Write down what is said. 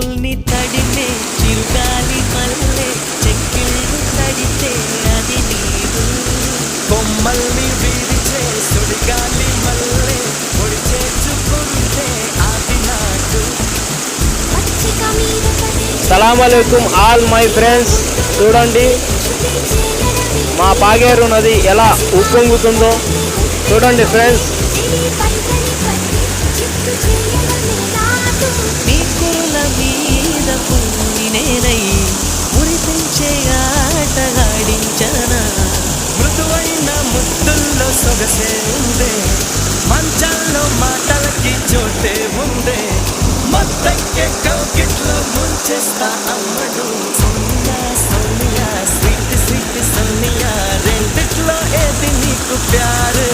పెదవుల్ని తడిమే చిరుగాలి మల్లె చెక్కిళ్ళు తడితే అది నీవు కొమ్మల్ని విరిచే సుడిగాలి మల్లె పొడి చేర్చుకుంటే అది నాకు సలాం అలైకుం ఆల్ మై ఫ్రెండ్స్. చూడండి మా పాగేరు నది ఎలా ఉప్పొంగుతుందో చూడండి ఫ్రెండ్స్. నీ కురుల మీద పువ్వినేనై మురిపించే ఆటగాడించనా మృదువైన ముద్దుల్లో సొగసే ఉందే మంచాల్లో మాటలకి చోటే ఉందే మత్తెక్కే కౌకిట్లో ముంచేస్తా అమ్మడు సోనియా సోనియా స్వీట్ స్వీట్ సోనియా రెండిట్లో ఏది నీకు ప్యారు